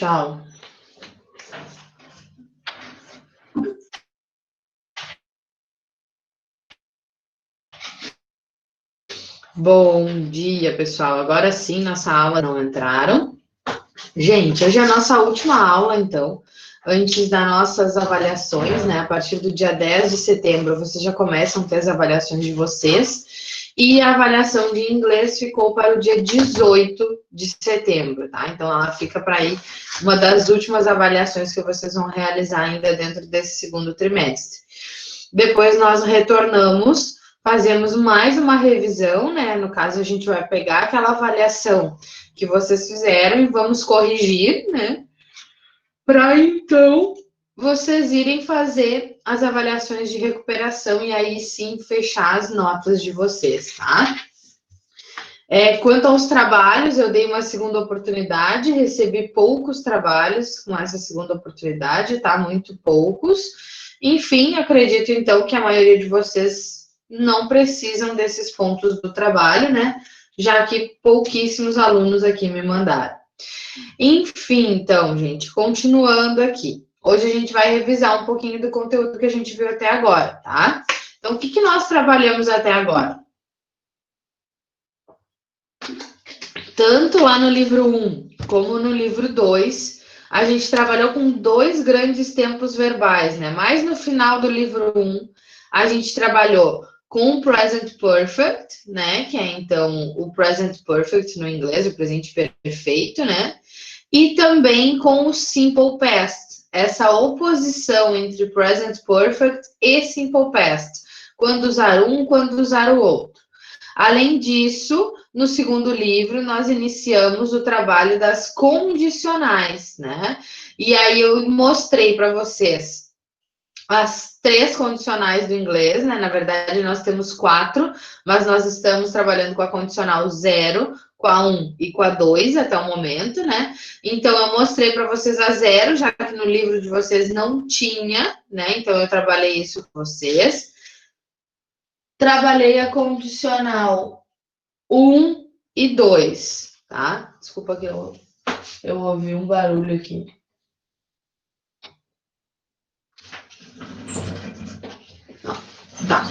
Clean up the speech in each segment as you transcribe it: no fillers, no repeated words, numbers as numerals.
Tchau. Bom dia, pessoal. Agora sim, nossa aula não entraram. Gente, hoje é a nossa última aula, então, antes das nossas avaliações, né? A partir do dia 10 de setembro, vocês já começam a ter as avaliações de vocês. E a avaliação de inglês ficou para o dia 18 de setembro, tá? Então, ela fica para aí uma das últimas avaliações que vocês vão realizar ainda dentro desse segundo trimestre. Depois, nós retornamos, fazemos mais uma revisão, né? No caso, a gente vai pegar aquela avaliação que vocês fizeram e vamos corrigir, né? Para então vocês irem fazer as avaliações de recuperação e aí sim fechar as notas de vocês, tá? Quanto aos trabalhos, eu dei uma segunda oportunidade, recebi poucos trabalhos com essa segunda oportunidade, tá? Muito poucos. Enfim, acredito então que a maioria de vocês não precisam desses pontos do trabalho, né? Já que pouquíssimos alunos aqui me mandaram. Enfim, então, gente, continuando aqui. Hoje a gente vai revisar um pouquinho do conteúdo que a gente viu até agora, tá? Então, o que nós trabalhamos até agora? Tanto lá no livro 1 como no livro 2, a gente trabalhou com dois grandes tempos verbais, né? Mas no final do livro 1, a gente trabalhou com o present perfect, né? Que é então o present perfect no inglês, o presente perfeito, né? E também com o simple past, essa oposição entre present perfect e simple past, quando usar um, quando usar o outro. Além disso, no segundo livro, nós iniciamos o trabalho das condicionais, né? E aí eu mostrei para vocês as 3 condicionais do inglês, né? Na verdade, nós temos 4, mas nós estamos trabalhando com a condicional 0, com a 1 e com a 2 até o momento, né? Então, eu mostrei para vocês a 0, já que no livro de vocês não tinha, né? Então, eu trabalhei isso com vocês. Trabalhei a condicional 1 e 2, tá? Desculpa que eu ouvi um barulho aqui. Tá.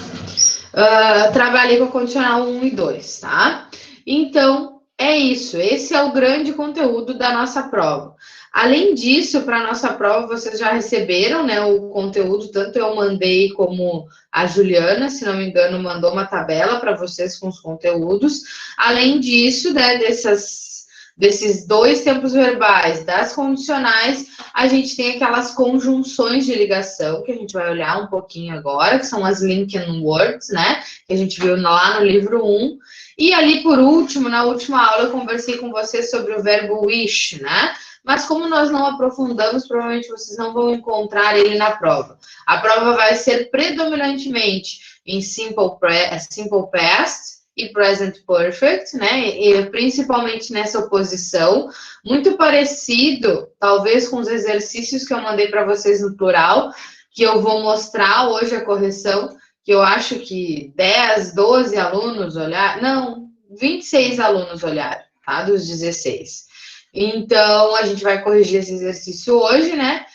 Trabalhei com a condicional 1 e 2, tá? Então, é isso. Esse é o grande conteúdo da nossa prova. Além disso, para a nossa prova, vocês já receberam, né, o conteúdo, tanto eu mandei como a Juliana, se não me engano, mandou uma tabela para vocês com os conteúdos. Além disso, né, desses 2 tempos verbais, das condicionais, a gente tem aquelas conjunções de ligação, que a gente vai olhar um pouquinho agora, que são as linking words, né? Que a gente viu lá no livro 1. E ali, por último, na última aula, eu conversei com vocês sobre o verbo wish, né? Mas como nós não aprofundamos, provavelmente vocês não vão encontrar ele na prova. A prova vai ser predominantemente em simple past e present perfect, né? E principalmente nessa oposição, muito parecido, talvez, com os exercícios que eu mandei para vocês no plural, que eu vou mostrar hoje a correção, que eu acho que 10, 12 alunos olharam, não, 26 alunos olharam, tá? Dos 16. Então, a gente vai corrigir esse exercício hoje, né?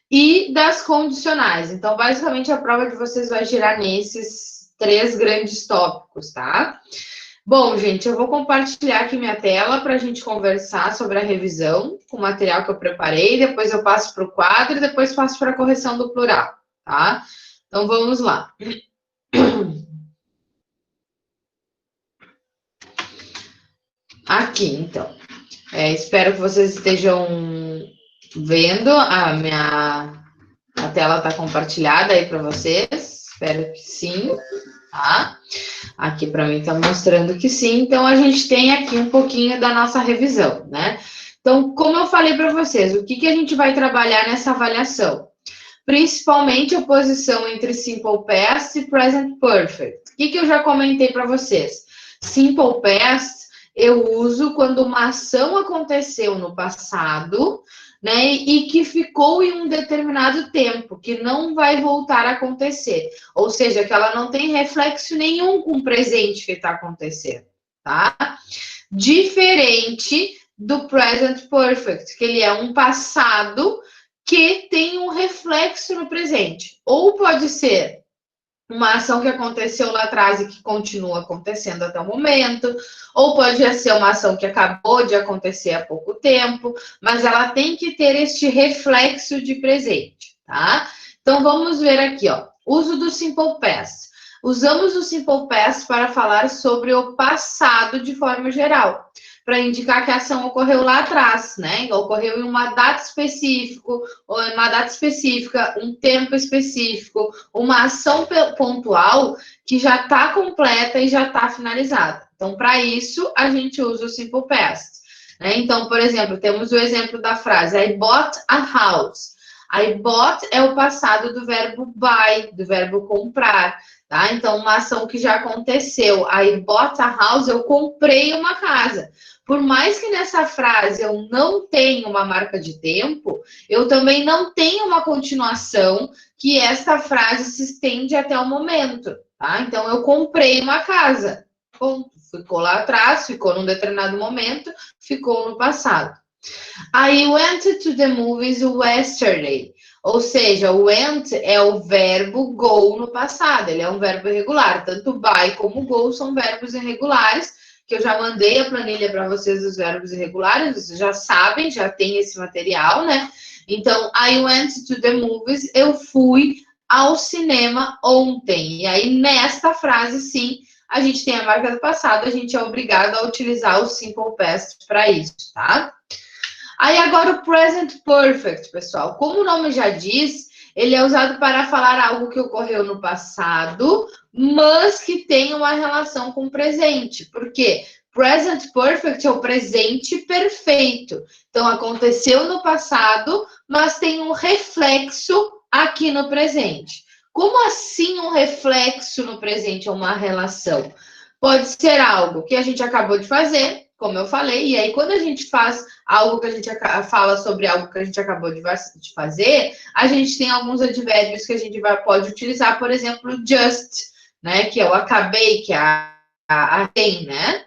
E das condicionais. Então, basicamente, a prova de vocês vai girar nesses 3 grandes tópicos, tá? Bom, gente, eu vou compartilhar aqui minha tela para a gente conversar sobre a revisão com o material que eu preparei, depois eu passo para o quadro e depois passo para a correção do plural, tá? Então, vamos lá. Aqui, então. Espero que vocês estejam vendo a tela está compartilhada aí para vocês. Espero que sim, tá? Aqui para mim está mostrando que sim. Então, a gente tem aqui um pouquinho da nossa revisão, né? Então, como eu falei para vocês, o que a gente vai trabalhar nessa avaliação? Principalmente a oposição entre Simple Past e Present Perfect. O que eu já comentei para vocês? Simple Past eu uso quando uma ação aconteceu no passado, né, e que ficou em um determinado tempo, que não vai voltar a acontecer. Ou seja, que ela não tem reflexo nenhum com o presente que está acontecendo, tá? Diferente do present perfect, que ele é um passado que tem um reflexo no presente. Ou pode ser uma ação que aconteceu lá atrás e que continua acontecendo até o momento, ou pode ser uma ação que acabou de acontecer há pouco tempo, mas ela tem que ter este reflexo de presente, tá? Então, vamos ver aqui, ó, uso do Simple Past. Usamos o Simple Past para falar sobre o passado de forma geral, para indicar que a ação ocorreu lá atrás, né? Ocorreu em uma data específica, ou em uma data específica, um tempo específico, uma ação pontual que já está completa e já está finalizada. Então, para isso, a gente usa o Simple Past. Né? Então, por exemplo, temos o exemplo da frase I bought a house. I bought é o passado do verbo buy, do verbo comprar. Tá? Então, uma ação que já aconteceu. I bought a house, eu comprei uma casa. Por mais que nessa frase eu não tenha uma marca de tempo, eu também não tenho uma continuação que esta frase se estende até o momento, tá? Então, eu comprei uma casa. Ponto. Ficou lá atrás, ficou num determinado momento, ficou no passado. I went to the movies yesterday. Ou seja, o went é o verbo go no passado, ele é um verbo irregular. Tanto buy como go são verbos irregulares, que eu já mandei a planilha para vocês dos verbos irregulares, vocês já sabem, já tem esse material, né? Então, I went to the movies, eu fui ao cinema ontem. E aí, nesta frase, sim, a gente tem a marca do passado, a gente é obrigado a utilizar o Simple Past para isso, tá? Aí agora o Present Perfect, pessoal. Como o nome já diz, ele é usado para falar algo que ocorreu no passado, mas que tem uma relação com o presente. Por quê? Present Perfect é o presente perfeito. Então, aconteceu no passado, mas tem um reflexo aqui no presente. Como assim um reflexo no presente é uma relação? Pode ser algo que a gente acabou de fazer, como eu falei, e aí quando a gente faz algo que a gente fala sobre algo que a gente acabou de fazer, a gente tem alguns advérbios que a gente pode utilizar, por exemplo, just, né, que eu acabei, que tem, né?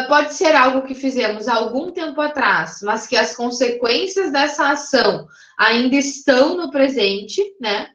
Pode ser algo que fizemos há algum tempo atrás, mas que as consequências dessa ação ainda estão no presente, né?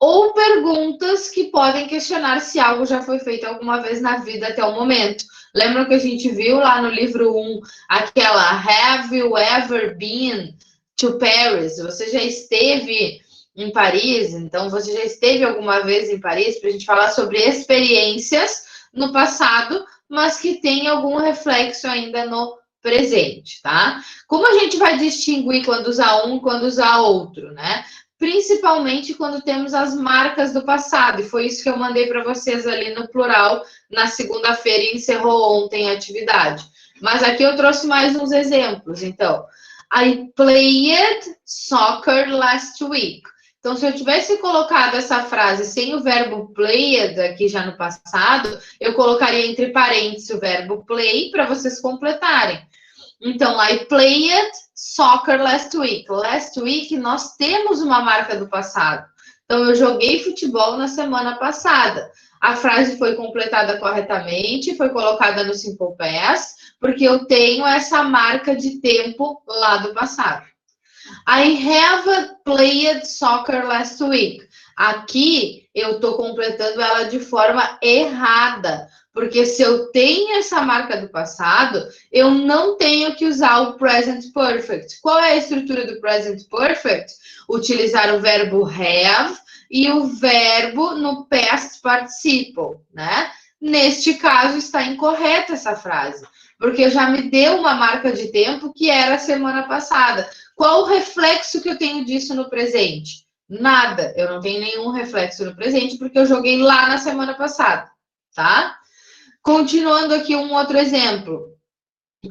Ou perguntas que podem questionar se algo já foi feito alguma vez na vida até o momento. Lembra que a gente viu lá no livro 1, aquela Have you ever been to Paris? Você já esteve em Paris? Então, você já esteve alguma vez em Paris? Para a gente falar sobre experiências no passado, mas que tem algum reflexo ainda no presente, tá? Como a gente vai distinguir quando usar um e quando usar outro, né? Principalmente quando temos as marcas do passado, e foi isso que eu mandei para vocês ali no plural na segunda-feira e encerrou ontem a atividade. Mas aqui eu trouxe mais uns exemplos. Então, I played soccer last week. Então, se eu tivesse colocado essa frase sem o verbo played aqui já no passado, eu colocaria entre parênteses o verbo play para vocês completarem. Então, I played soccer last week. Last week, nós temos uma marca do passado. Então, eu joguei futebol na semana passada. A frase foi completada corretamente, foi colocada no Simple Past, porque eu tenho essa marca de tempo lá do passado. I have played soccer last week. Aqui, eu estou completando ela de forma errada. Porque se eu tenho essa marca do passado, eu não tenho que usar o present perfect. Qual é a estrutura do present perfect? Utilizar o verbo have e o verbo no past participle, né? Neste caso, está incorreta essa frase, porque já me deu uma marca de tempo que era a semana passada. Qual o reflexo que eu tenho disso no presente? Nada. Eu não tenho nenhum reflexo no presente, porque eu joguei lá na semana passada, tá? Continuando aqui um outro exemplo.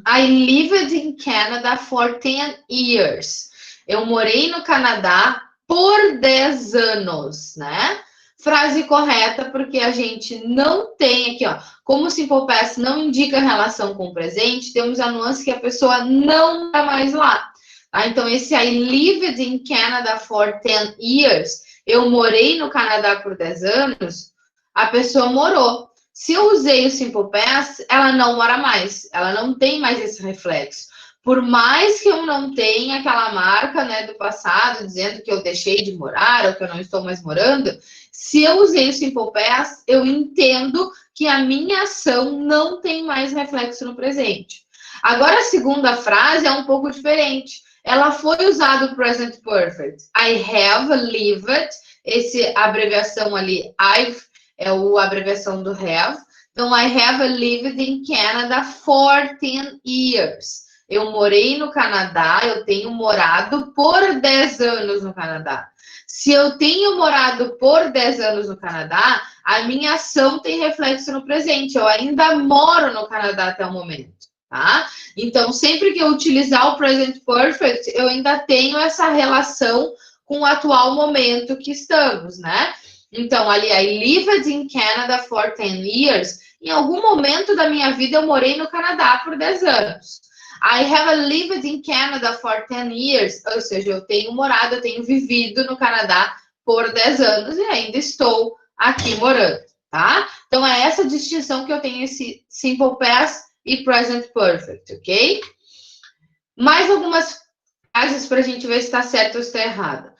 I lived in Canada for 10 years. Eu morei no Canadá por 10 anos, né? Frase correta, porque a gente não tem aqui, ó. Como o Simple Past não indica relação com o presente, temos a nuance que a pessoa não está mais lá. Tá? Então, esse I lived in Canada for 10 years. Eu morei no Canadá por 10 anos. A pessoa morou. Se eu usei o Simple Past, ela não mora mais. Ela não tem mais esse reflexo. Por mais que eu não tenha aquela marca, né, do passado, dizendo que eu deixei de morar ou que eu não estou mais morando, se eu usei o Simple Past, eu entendo que a minha ação não tem mais reflexo no presente. Agora, a segunda frase é um pouco diferente. Ela foi usada o Present Perfect. I have lived, esse abreviação ali, I've, é a abreviação do have. Então, I have lived in Canada for 10 years. Eu morei no Canadá, eu tenho morado por 10 anos no Canadá. Se eu tenho morado por 10 anos no Canadá, a minha ação tem reflexo no presente. Eu ainda moro no Canadá até o momento, tá? Então, sempre que eu utilizar o Present Perfect, eu ainda tenho essa relação com o atual momento que estamos, né? Então, ali, I lived in Canada for 10 years. Em algum momento da minha vida, eu morei no Canadá por 10 anos. I have lived in Canada for 10 years, ou seja, eu tenho morado, eu tenho vivido no Canadá por 10 anos e ainda estou aqui morando, tá? Então, é essa distinção que eu tenho esse Simple Past e Present Perfect, ok? Mais algumas frases para a gente ver se está certo ou está errado.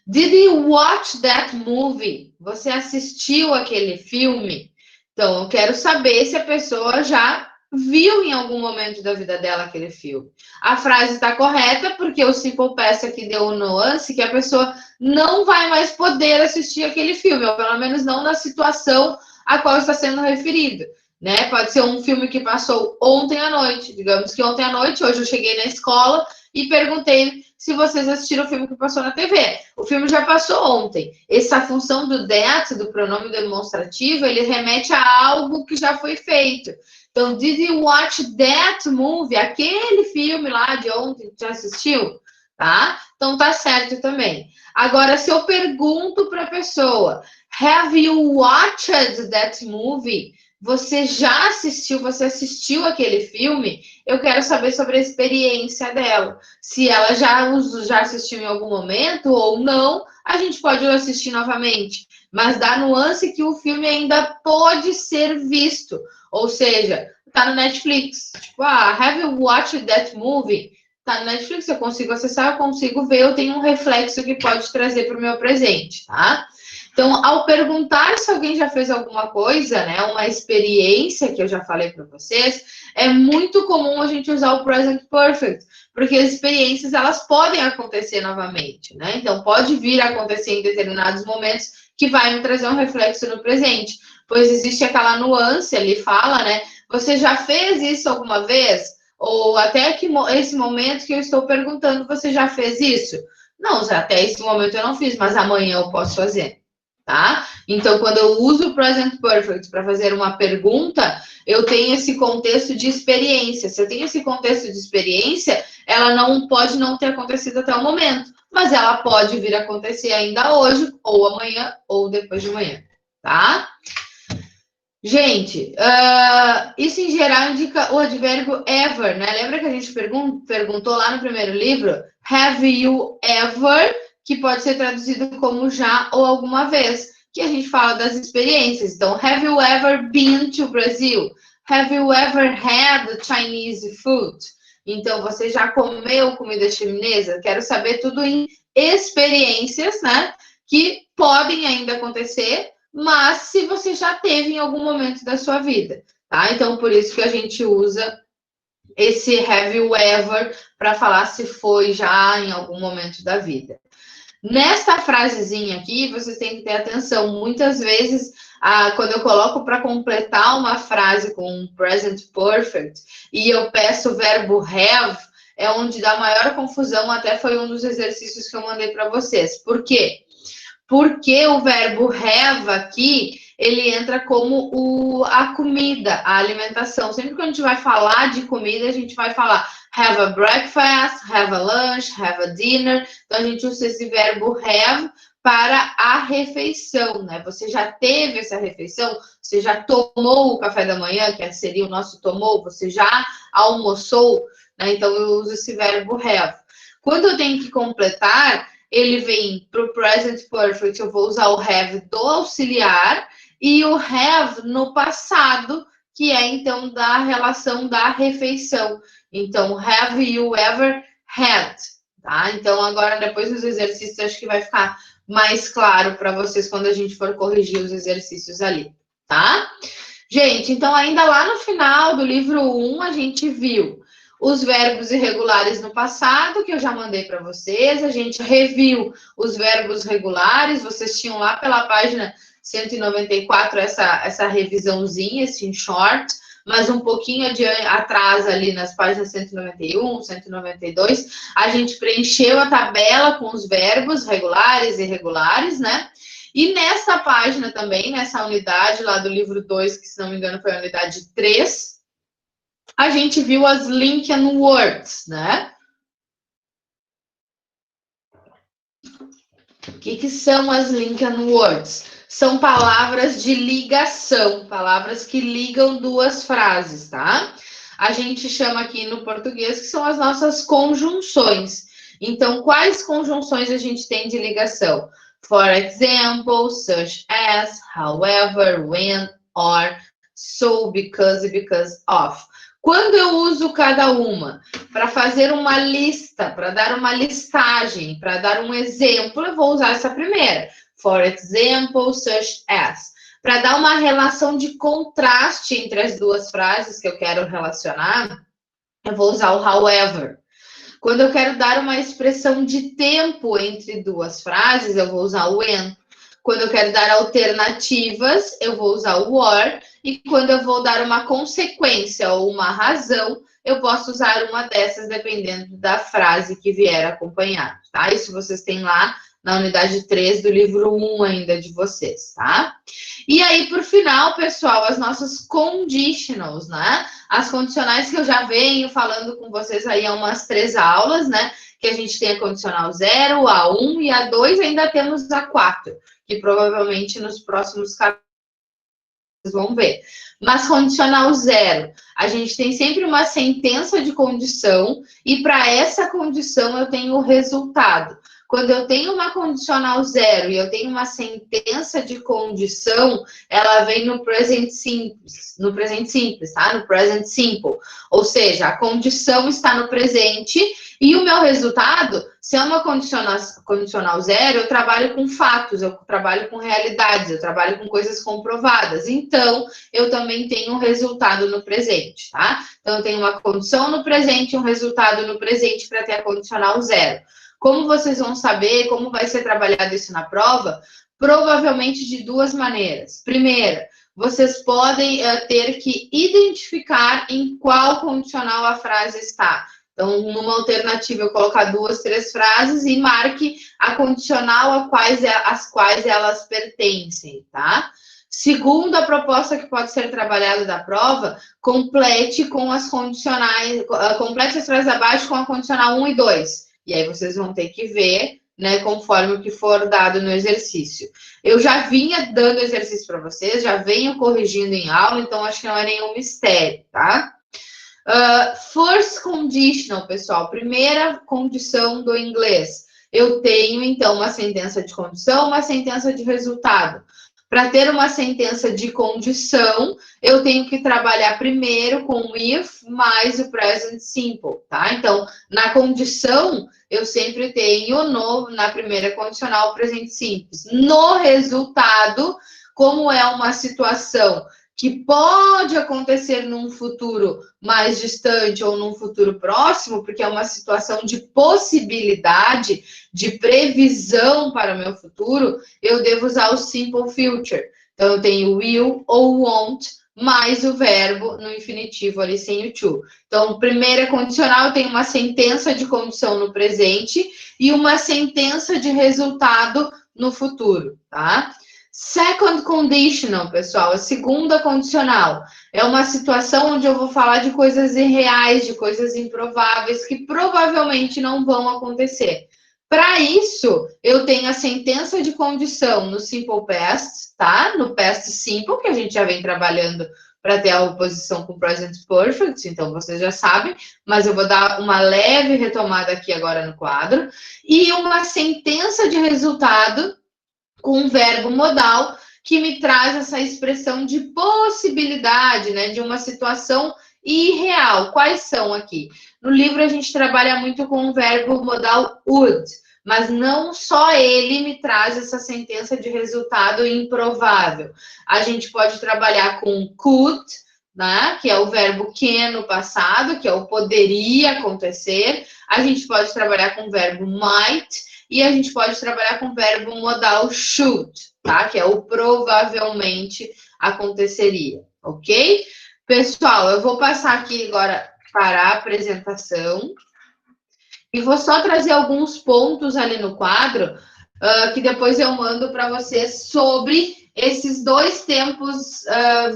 Did you watch that movie? Você assistiu aquele filme? Então, eu quero saber se a pessoa já viu em algum momento da vida dela aquele filme. A frase está correta porque o Simple Past aqui deu um nuance que a pessoa não vai mais poder assistir aquele filme, ou pelo menos não na situação a qual está sendo referido, né? Pode ser um filme que passou ontem à noite, digamos que ontem à noite, hoje eu cheguei na escola e perguntei se vocês assistiram o filme que passou na TV. O filme já passou ontem. Essa função do that, do pronome demonstrativo, ele remete a algo que já foi feito. Então, did you watch that movie? Aquele filme lá de ontem que já assistiu? Tá? Então, tá certo também. Agora, se eu pergunto para a pessoa, have you watched that movie? Você já assistiu, você assistiu aquele filme? Eu quero saber sobre a experiência dela. Se ela já assistiu em algum momento ou não, a gente pode assistir novamente. Mas dá nuance que o filme ainda pode ser visto. Ou seja, tá no Netflix. Tipo, have you watched that movie? Tá no Netflix, eu consigo acessar, eu consigo ver, eu tenho um reflexo que pode trazer para o meu presente, tá? Então, ao perguntar se alguém já fez alguma coisa, né, uma experiência que eu já falei para vocês, é muito comum a gente usar o present perfect, porque as experiências elas podem acontecer novamente, né? Então, pode vir a acontecer em determinados momentos que vai me trazer um reflexo no presente, pois existe aquela nuance ali, fala, né? Você já fez isso alguma vez? Ou até que esse momento que eu estou perguntando, você já fez isso? Não, até esse momento eu não fiz, mas amanhã eu posso fazer. Tá? Então, quando eu uso o Present Perfect para fazer uma pergunta, eu tenho esse contexto de experiência. Se eu tenho esse contexto de experiência, ela não pode não ter acontecido até o momento, mas ela pode vir a acontecer ainda hoje, ou amanhã, ou depois de amanhã, tá? Gente, isso em geral indica o advérbio ever, né? Lembra que a gente perguntou lá no primeiro livro? Have you ever? Que pode ser traduzido como já ou alguma vez, que a gente fala das experiências. Então, have you ever been to Brazil? Have you ever had Chinese food? Então, você já comeu comida chinesa? Quero saber tudo em experiências, né? Que podem ainda acontecer, mas se você já teve em algum momento da sua vida, tá? Então, por isso que a gente usa esse have you ever para falar se foi já em algum momento da vida. Nesta frasezinha aqui, vocês têm que ter atenção. Muitas vezes, quando eu coloco para completar uma frase com um present perfect e eu peço o verbo have, é onde dá maior confusão. Até foi um dos exercícios que eu mandei para vocês. Por quê? Porque o verbo have aqui, ele entra como a comida, a alimentação. Sempre que a gente vai falar de comida, a gente vai falar have a breakfast, have a lunch, have a dinner. Então, a gente usa esse verbo have para a refeição, né? Você já teve essa refeição? Você já tomou o café da manhã, que seria o nosso tomou? Você já almoçou? Né? Então, eu uso esse verbo have. Quando eu tenho que completar, ele vem para o present perfect, eu vou usar o have do auxiliar e o have no passado, que é, então, da relação da refeição. Então, have you ever had? Tá? Então, agora, depois dos exercícios, acho que vai ficar mais claro para vocês quando a gente for corrigir os exercícios ali, tá? Gente, então, ainda lá no final do livro 1, a gente viu os verbos irregulares no passado, que eu já mandei para vocês. A gente reviu os verbos regulares. Vocês tinham lá pela página 194 essa revisãozinha, esse short, mas um pouquinho atrás ali nas páginas 191, 192, a gente preencheu a tabela com os verbos regulares e irregulares, né? E nessa página também, nessa unidade lá do livro 2, que se não me engano foi a unidade 3, a gente viu as Lincoln Words, né? O que são as Lincoln Words? São palavras de ligação, palavras que ligam duas frases, tá? A gente chama aqui no português que são as nossas conjunções. Então, quais conjunções a gente tem de ligação? For example, such as, however, when, or, so, because e because of. Quando eu uso cada uma para fazer uma lista, para dar uma listagem, para dar um exemplo, eu vou usar essa primeira. For example, such as. Para dar uma relação de contraste entre as duas frases que eu quero relacionar, eu vou usar o however. Quando eu quero dar uma expressão de tempo entre duas frases, eu vou usar o when. Quando eu quero dar alternativas, eu vou usar o or. E quando eu vou dar uma consequência ou uma razão, eu posso usar uma dessas dependendo da frase que vier acompanhado, tá? Isso vocês têm lá na unidade 3 do livro 1 ainda de vocês, tá? E aí, por final, pessoal, as nossas conditionals, né? As condicionais que eu já venho falando com vocês aí há umas 3 aulas, né? Que a gente tem a condicional 0, a 1 e a 2, ainda temos a 4, que provavelmente nos próximos capítulos vocês vão ver. Mas condicional 0, a gente tem sempre uma sentença de condição e para essa condição eu tenho o resultado. Quando eu tenho uma condicional 0 e eu tenho uma sentença de condição, ela vem no present simples, tá? No present simple. Ou seja, a condição está no presente e o meu resultado, se é uma condicional 0, eu trabalho com fatos, eu trabalho com realidades, eu trabalho com coisas comprovadas. Então, eu também tenho um resultado no presente, tá? Então, eu tenho uma condição no presente e um resultado no presente para ter a condicional 0. Como vocês vão saber, como vai ser trabalhado isso na prova? Provavelmente de duas maneiras. Primeira, vocês podem ter que identificar em qual condicional a frase está. Então, numa alternativa, eu colocar 2, 3 frases e marque a condicional às quais elas pertencem, tá? Segunda proposta que pode ser trabalhada da prova, complete com as condicionais, complete as frases abaixo com a condicional 1 e 2. E aí vocês vão ter que ver, né, conforme o que for dado no exercício. Eu já vinha dando exercício para vocês, já venho corrigindo em aula, então acho que não é nenhum mistério, tá? First conditional, pessoal, primeira condição do inglês. Eu tenho, então, uma sentença de condição, uma sentença de resultado. Para ter uma sentença de condição, eu tenho que trabalhar primeiro com if mais o present simple, tá? Então, na condição, eu sempre tenho na primeira condicional o presente simples. No resultado, como é uma situação que pode acontecer num futuro mais distante ou num futuro próximo, porque é uma situação de possibilidade, de previsão para o meu futuro, eu devo usar o simple future. Então, eu tenho will ou won't, mais o verbo no infinitivo ali sem o to. Então, primeira condicional, eu tenho uma sentença de condição no presente e uma sentença de resultado no futuro, tá? Second conditional, pessoal, a segunda condicional, é uma situação onde eu vou falar de coisas irreais, de coisas improváveis, que provavelmente não vão acontecer. Para isso, eu tenho a sentença de condição no simple past, tá? No past simple, que a gente já vem trabalhando para ter a oposição com present perfect, então vocês já sabem, mas eu vou dar uma leve retomada aqui agora no quadro. E uma sentença de resultado com um verbo modal, que me traz essa expressão de possibilidade, né? De uma situação irreal. Quais são aqui? No livro a gente trabalha muito com o verbo modal would, mas não só ele me traz essa sentença de resultado improvável. A gente pode trabalhar com could, né? Que é o verbo can no passado, que é o poderia acontecer. A gente pode trabalhar com o verbo might e a gente pode trabalhar com o verbo modal should, tá? Que é o provavelmente aconteceria, ok? Pessoal, eu vou passar aqui agora para a apresentação e vou só trazer alguns pontos ali no quadro que depois eu mando para vocês sobre esses dois tempos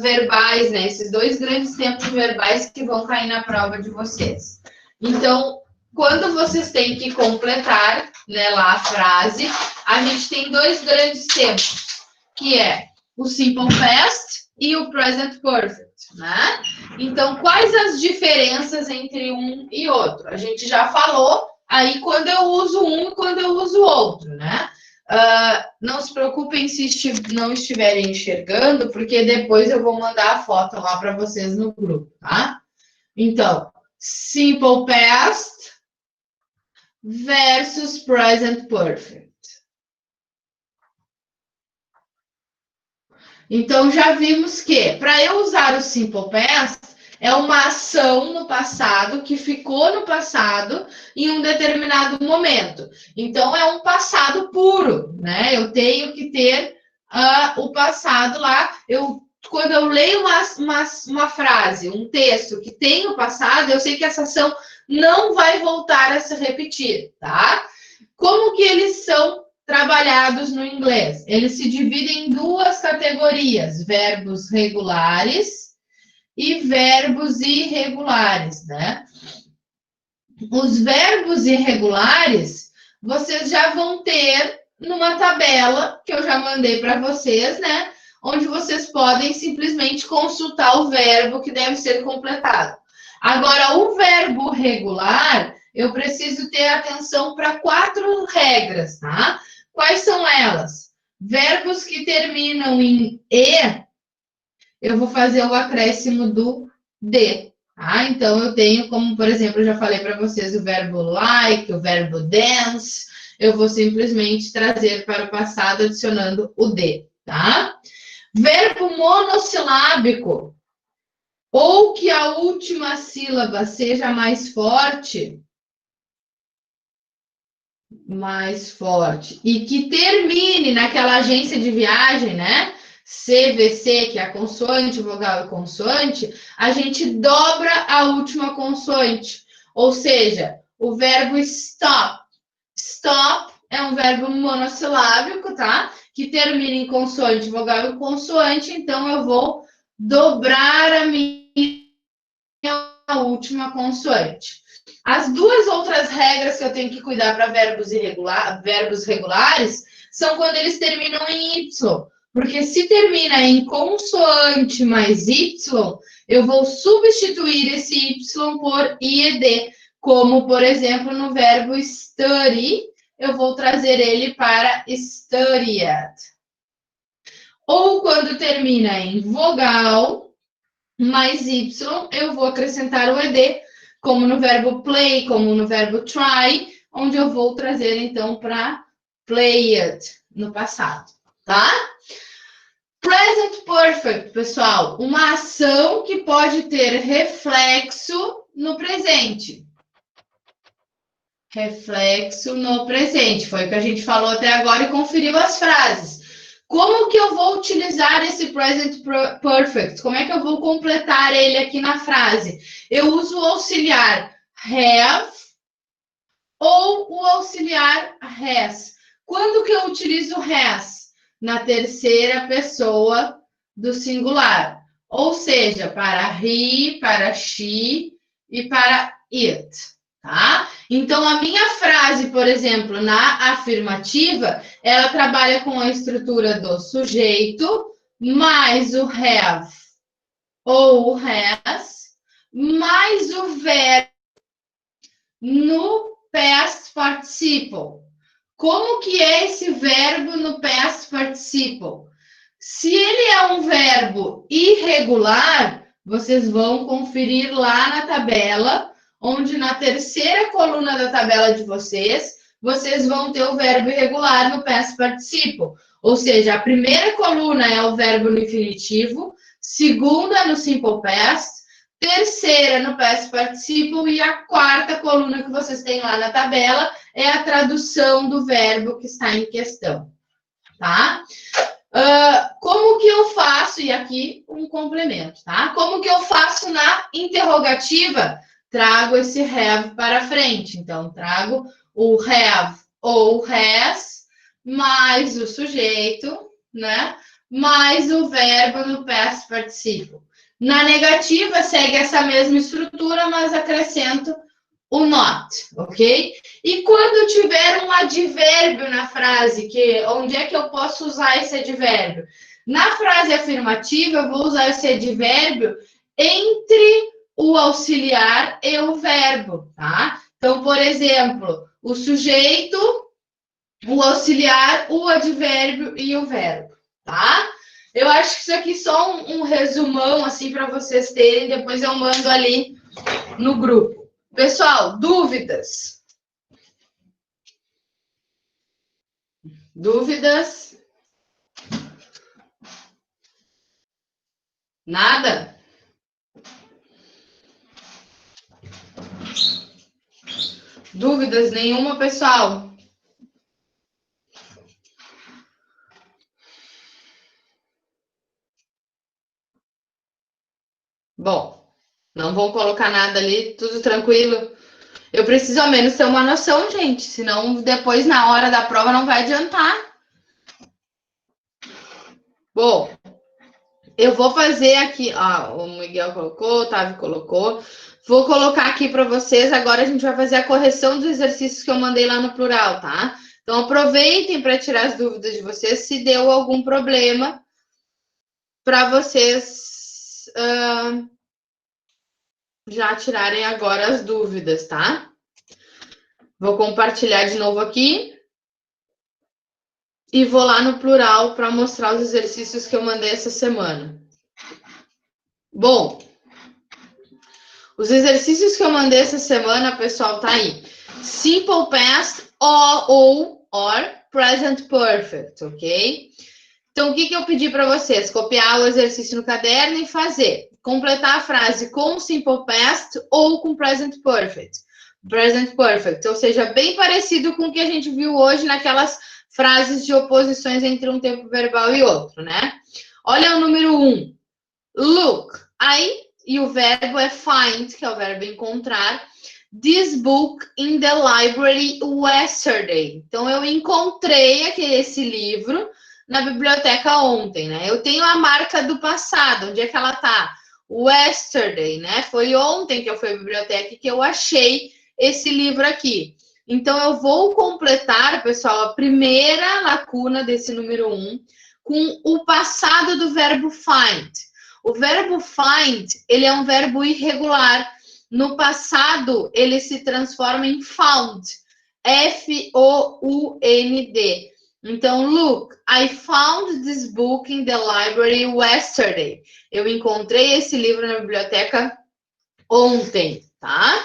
verbais, né? Esses dois grandes tempos verbais que vão cair na prova de vocês. Então, quando vocês têm que completar, né, lá a frase, a gente tem dois grandes tempos, que é o simple past e o present perfect, né? Então, quais as diferenças entre um e outro? A gente já falou aí quando eu uso um e quando eu uso o outro, né? Não se preocupem se não estiverem enxergando, porque depois eu vou mandar a foto lá para vocês no grupo, tá? Então, simple past versus present perfect. Então, já vimos que, para eu usar o simple past, é uma ação no passado que ficou no passado em um determinado momento. Então, é um passado puro, né? Eu tenho que ter o passado lá. Quando eu leio uma frase, um texto que tem o passado, eu sei que essa ação não vai voltar a se repetir, tá? Como que eles são trabalhados no inglês? Eles se dividem em duas categorias: verbos regulares e verbos irregulares, né? Os verbos irregulares, vocês já vão ter numa tabela que eu já mandei para vocês, né? Onde vocês podem simplesmente consultar o verbo que deve ser completado. Agora, o verbo regular, eu preciso ter atenção para 4 regras, tá? Quais são elas? Verbos que terminam em E, eu vou fazer o acréscimo do D, tá? Então, eu tenho como, por exemplo, eu já falei para vocês o verbo like, o verbo dance, eu vou simplesmente trazer para o passado adicionando o D, tá? Verbo monossilábico, ou que a última sílaba seja mais forte, e que termine naquela agência de viagem, né? CVC, que é a consoante, vogal e consoante, a gente dobra a última consoante. Ou seja, o verbo stop. Stop é um verbo monossilábico, tá? Que termina em consoante, vogal e consoante, então eu vou dobrar a minha última consoante. As duas outras regras que eu tenho que cuidar para verbos regulares são quando eles terminam em Y. Porque se termina em consoante mais Y, eu vou substituir esse Y por IED. Como, por exemplo, no verbo study, eu vou trazer ele para studied. Ou quando termina em vogal mais Y, eu vou acrescentar o ED, como no verbo play, como no verbo try, onde eu vou trazer, então, para played, no passado, tá? Present perfect, pessoal, uma ação que pode ter reflexo no presente. Reflexo no presente, foi o que a gente falou até agora e conferiu as frases. Como que eu vou utilizar esse present perfect? Como é que eu vou completar ele aqui na frase? Eu uso o auxiliar have ou o auxiliar has. Quando que eu utilizo has? Na terceira pessoa do singular. Ou seja, para he, para she e para it, tá? Então, a minha frase, por exemplo, na afirmativa, ela trabalha com a estrutura do sujeito, mais o have ou o has, mais o verbo no past participle. Como que é esse verbo no past participle? Se ele é um verbo irregular, vocês vão conferir lá na tabela, onde na terceira coluna da tabela de vocês, vocês vão ter o verbo irregular no past participle. Ou seja, a primeira coluna é o verbo no infinitivo, segunda no simple past, terceira no past participle e a quarta coluna que vocês têm lá na tabela é a tradução do verbo que está em questão, tá? Como que eu faço, e aqui um complemento, tá? Como que eu faço na interrogativa? Trago esse have para frente. Então, trago o have ou has, mais o sujeito, né? Mais o verbo no past participle. Na negativa, segue essa mesma estrutura, mas acrescento o not, ok? E quando tiver um advérbio na frase, onde é que eu posso usar esse advérbio? Na frase afirmativa, eu vou usar esse advérbio entre o auxiliar e o verbo, tá? Então, por exemplo, o sujeito, o auxiliar, o advérbio e o verbo, tá? Eu acho que isso aqui é só um resumão, assim, para vocês terem, depois eu mando ali no grupo. Pessoal, dúvidas? Dúvidas? Nada? Dúvidas nenhuma, pessoal? Bom, não vão colocar nada ali, tudo tranquilo. Eu preciso ao menos ter uma noção, gente, senão depois na hora da prova não vai adiantar. Bom, eu vou fazer aqui, ó, o Miguel colocou, o Otávio colocou. Vou colocar aqui para vocês, agora a gente vai fazer a correção dos exercícios que eu mandei lá no plural, tá? Então, aproveitem para tirar as dúvidas de vocês, se deu algum problema, para vocês já tirarem agora as dúvidas, tá? Vou compartilhar de novo aqui. E vou lá no plural para mostrar os exercícios que eu mandei essa semana. Bom, os exercícios que eu mandei essa semana, pessoal, tá aí. Simple past or present perfect, ok? Então, o que eu pedi para vocês? Copiar o exercício no caderno e fazer. Completar a frase com simple past ou com present perfect. Present perfect, ou seja, bem parecido com o que a gente viu hoje naquelas frases de oposições entre um tempo verbal e outro, né? Olha o número 1. Look. Aí, e o verbo é find, que é o verbo encontrar. This book in the library yesterday. Então, eu encontrei esse livro na biblioteca ontem, né? Eu tenho a marca do passado, onde é que ela tá? Yesterday, né? Foi ontem que eu fui à biblioteca e que eu achei esse livro aqui. Então, eu vou completar, pessoal, a primeira lacuna desse número 1 com o passado do verbo find. O verbo find, ele é um verbo irregular. No passado, ele se transforma em found. F-O-U-N-D. Então, look, I found this book in the library yesterday. Eu encontrei esse livro na biblioteca ontem, tá?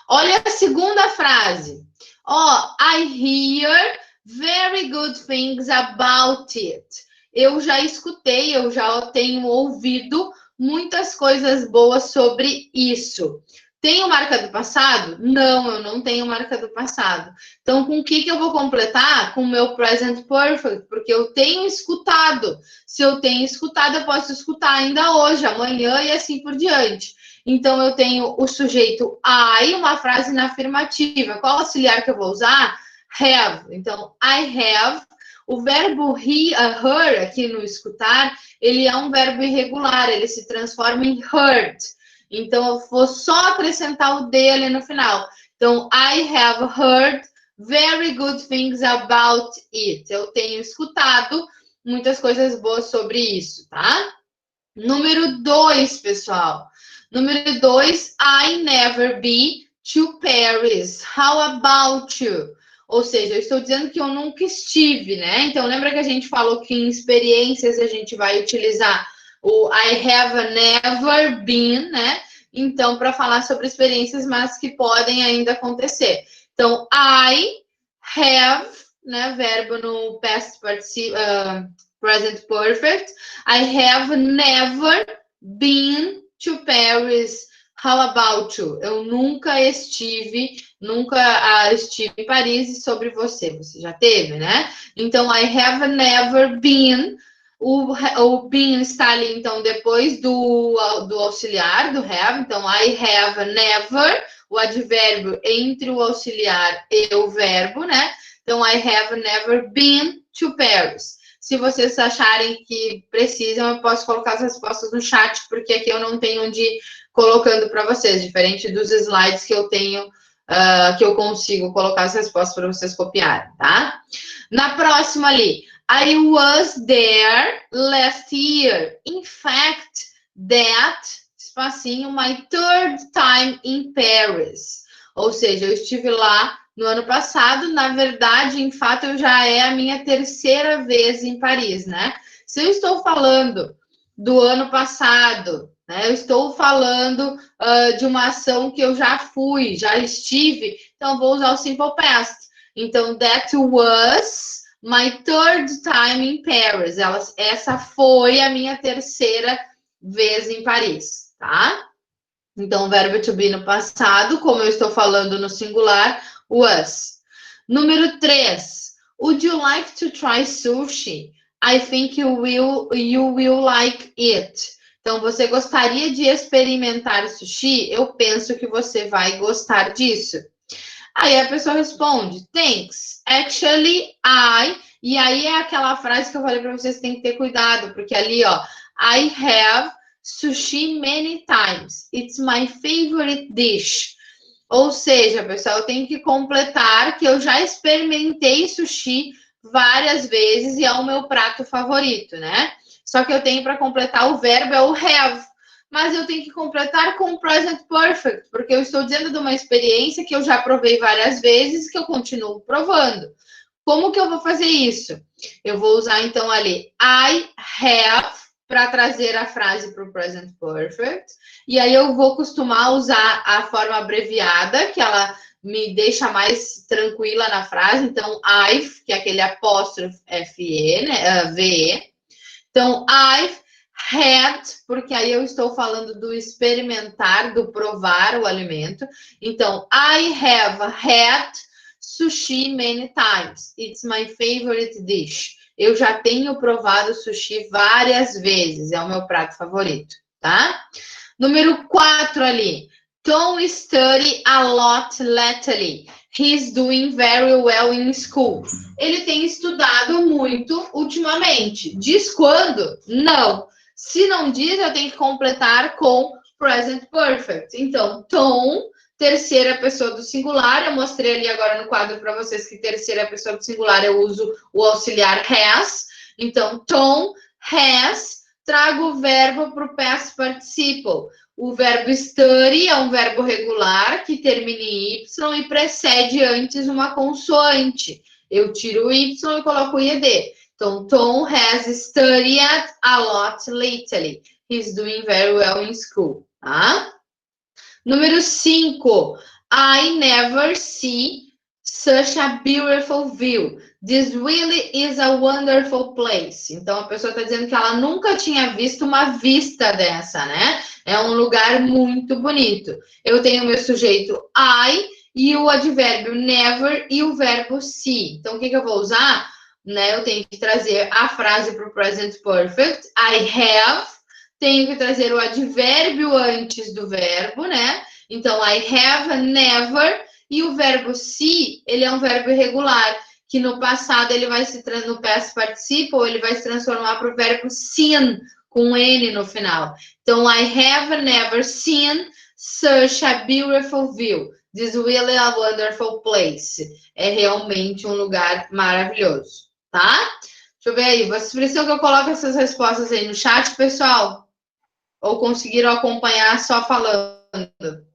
Olha a segunda frase. I hear very good things about it. Eu já escutei, eu já tenho ouvido muitas coisas boas sobre isso. Tenho marca do passado? Não, eu não tenho marca do passado. Então, com o que eu vou completar? Com o meu present perfect, porque eu tenho escutado. Se eu tenho escutado, eu posso escutar ainda hoje, amanhã e assim por diante. Então, eu tenho o sujeito I, uma frase na afirmativa. Qual auxiliar que eu vou usar? Have. Então, I have. O verbo her, aqui no escutar, ele é um verbo irregular, ele se transforma em heard. Então, eu vou só acrescentar o D ali no final. Então, I have heard very good things about it. Eu tenho escutado muitas coisas boas sobre isso, tá? Número 2, pessoal. Número 2, I never been to Paris. How about you? Ou seja, eu estou dizendo que eu nunca estive, né? Então, lembra que a gente falou que em experiências a gente vai utilizar o I have never been, né? Então, para falar sobre experiências, mas que podem ainda acontecer. Então, I have, né? Verbo no past present perfect. I have never been to Paris. How about you? Eu nunca estive em Paris. E sobre você, você já teve, né? Então, I have never been. O been está ali, então, depois do auxiliar, do have. Então, I have never, o advérbio entre o auxiliar e o verbo, né? Então, I have never been to Paris. Se vocês acharem que precisam, eu posso colocar as respostas no chat, porque aqui eu não tenho onde ir colocando para vocês, diferente dos slides que eu tenho, que eu consigo colocar as respostas para vocês copiarem, tá? Na próxima ali, I was there last year. In fact, that, espacinho, my third time in Paris. Ou seja, eu estive lá no ano passado. Na verdade, em fato, eu já é a minha terceira vez em Paris, né? Se eu estou falando do ano passado, né? Eu estou falando de uma ação que eu já fui, já estive, então vou usar o simple past. Então, that was my third time in Paris. Essa foi a minha terceira vez em Paris, tá? Então, o verbo to be no passado, como eu estou falando no singular, was. Número 3. Would you like to try sushi? I think you will like it. Então, você gostaria de experimentar sushi? Eu penso que você vai gostar disso. Aí a pessoa responde, thanks. Actually, I... E aí é aquela frase que eu falei para vocês que tem que ter cuidado, porque ali, ó, I have sushi many times. It's my favorite dish. Ou seja, pessoal, eu tenho que completar que eu já experimentei sushi várias vezes e é o meu prato favorito, né? Só que eu tenho para completar o verbo é o have. Mas eu tenho que completar com o present perfect, porque eu estou dizendo de uma experiência que eu já provei várias vezes, que eu continuo provando. Como que eu vou fazer isso? Eu vou usar, então, ali, I have, para trazer a frase para o present perfect. E aí eu vou costumar usar a forma abreviada, que ela me deixa mais tranquila na frase. Então, I've, que é aquele apóstrofe FE, né? VE. Então, I've had, porque aí eu estou falando do experimentar, do provar o alimento. Então, I have had sushi many times. It's my favorite dish. Eu já tenho provado sushi várias vezes. É o meu prato favorito, tá? Número 4 ali. Tom study a lot lately. He's doing very well in school. Ele tem estudado muito ultimamente. Diz quando? Não. Se não diz, eu tenho que completar com present perfect. Então, Tom, terceira pessoa do singular. Eu mostrei ali agora no quadro para vocês que terceira pessoa do singular eu uso o auxiliar has. Então, Tom has, trago o verbo para o past participle. O verbo study é um verbo regular que termina em Y e precede antes uma consoante. Eu tiro o Y e coloco o IED. Então, Tom has studied a lot lately. He's doing very well in school. Tá? Número 5. I never see such a beautiful view. This really is a wonderful place. Então, a pessoa está dizendo que ela nunca tinha visto uma vista dessa, né? É um lugar muito bonito. Eu tenho o meu sujeito I e o advérbio never e o verbo see. Então, o que eu vou usar? Né? Eu tenho que trazer a frase para o present perfect. I have. Tenho que trazer o advérbio antes do verbo, né? Então, I have never. E o verbo see, ele é um verbo irregular, que no passado ele vai se no past participle, ele vai se transformar para o verbo seen, com N no final. Então, I have never seen such a beautiful view. This really a wonderful place. É realmente um lugar maravilhoso, tá? Deixa eu ver aí. Vocês precisam que eu coloque essas respostas aí no chat, pessoal? Ou conseguiram acompanhar só falando?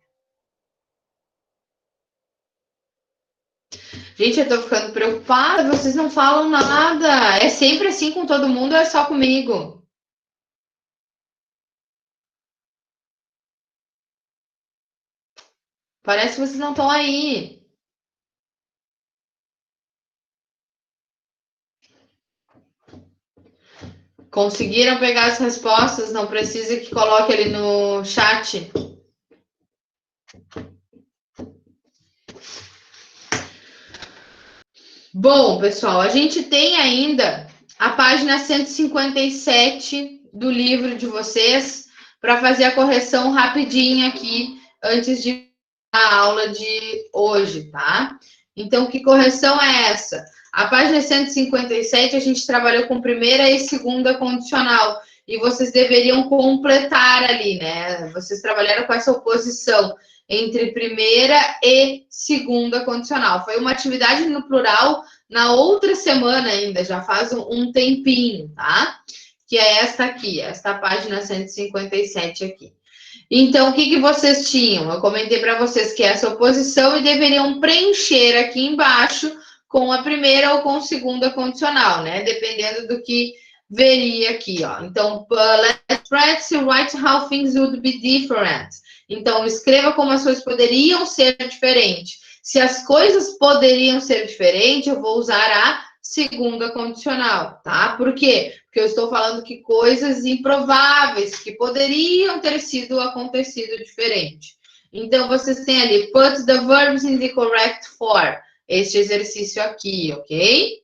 Gente, eu tô ficando preocupada, vocês não falam nada. É sempre assim com todo mundo ou é só comigo? Parece que vocês não estão aí. Conseguiram pegar as respostas? Não precisa que coloque ali no chat. Bom, pessoal, a gente tem ainda a página 157 do livro de vocês para fazer a correção rapidinha aqui antes de a aula de hoje, tá? Então, que correção é essa? A página 157 a gente trabalhou com primeira e segunda condicional e vocês deveriam completar ali, né? Vocês trabalharam com essa oposição entre primeira e segunda condicional. Foi uma atividade no plural na outra semana ainda, já faz um tempinho, tá? Que é esta aqui, esta página 157 aqui. Então, o que vocês tinham? Eu comentei para vocês que essa oposição e deveriam preencher aqui embaixo com a primeira ou com a segunda condicional, né? Dependendo do que veria aqui, ó. Então, let's write how things would be different. Então, escreva como as coisas poderiam ser diferentes. Se as coisas poderiam ser diferentes, eu vou usar a segunda condicional, tá? Por quê? Porque eu estou falando que coisas improváveis que poderiam ter sido acontecido diferente. Então, vocês têm ali, put the verbs in the correct form. Este exercício aqui, ok?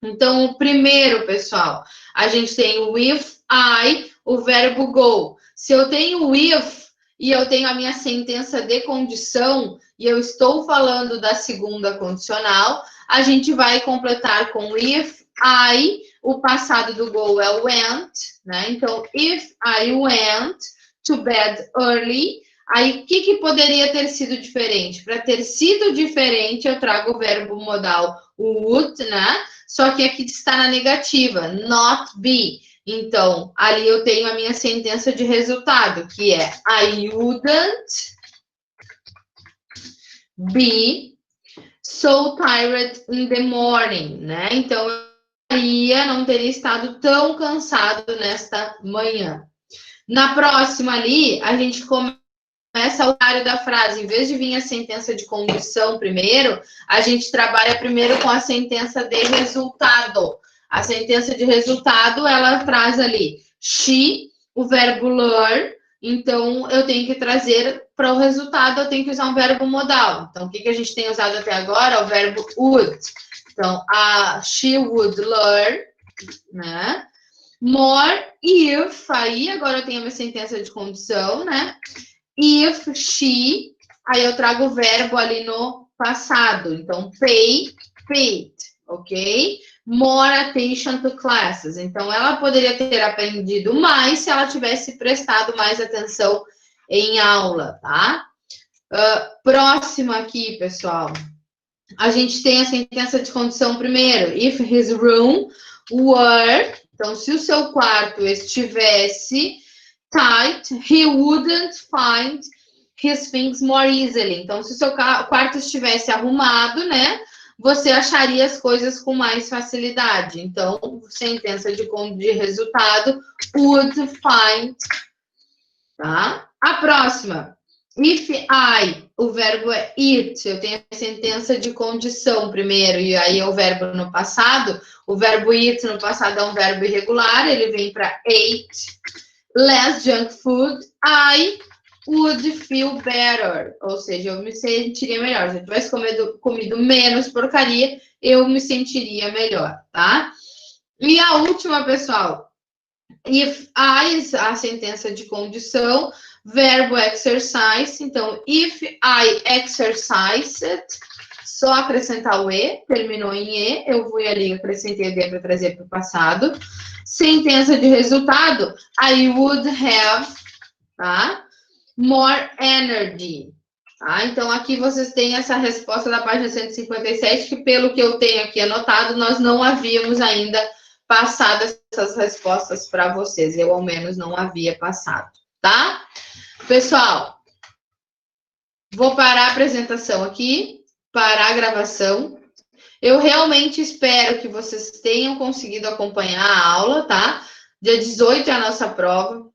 Então, o primeiro, pessoal, a gente tem o if I, o verbo go. Se eu tenho o if e eu tenho a minha sentença de condição e eu estou falando da segunda condicional, a gente vai completar com if I, o passado do go é went, né? Então, if I went to bed early, aí o que poderia ter sido diferente? Para ter sido diferente, eu trago o verbo modal would, né? Só que aqui está na negativa, not be. Então, ali eu tenho a minha sentença de resultado, que é I wouldn't be so tired in the morning, né? Então, eu não teria estado tão cansado nesta manhã. Na próxima ali, a gente começa o horário da frase. Em vez de vir a sentença de condição primeiro, a gente trabalha primeiro com a sentença de resultado. A sentença de resultado, ela traz ali she, o verbo learn. Então, eu tenho que trazer para o resultado, eu tenho que usar um verbo modal. Então, o que a gente tem usado até agora? O verbo would. Então, a she would learn, né? More if, aí agora eu tenho a minha sentença de condição, né? If she, aí eu trago o verbo ali no passado. Então, pay, paid, ok? More attention to classes. Então, ela poderia ter aprendido mais se ela tivesse prestado mais atenção em aula, tá? Próximo aqui, pessoal. A gente tem a sentença de condição primeiro. If his room were... Então, se o seu quarto estivesse tight, he wouldn't find his things more easily. Então, se o seu quarto estivesse arrumado, né, você acharia as coisas com mais facilidade. Então, sentença de resultado, would find, tá? A próxima, if I, o verbo é it, eu tenho a sentença de condição primeiro, e aí é o verbo no passado. O verbo it no passado é um verbo irregular, ele vem para ate less junk food, I would feel better. Ou seja, eu me sentiria melhor. Se eu tivesse comido menos porcaria, eu me sentiria melhor, tá? E a última, pessoal. If I, a sentença de condição, verbo exercise. Então, if I exercised, só acrescentar o E, terminou em E, eu fui ali, acrescentei o D para trazer para o passado. Sentença de resultado, I would have, tá? More energy, tá? Então, aqui vocês têm essa resposta da página 157, que pelo que eu tenho aqui anotado, nós não havíamos ainda passado essas respostas para vocês. Eu, ao menos, não havia passado, tá? Pessoal, vou parar a apresentação aqui, parar a gravação. Eu realmente espero que vocês tenham conseguido acompanhar a aula, tá? Dia 18 é a nossa prova.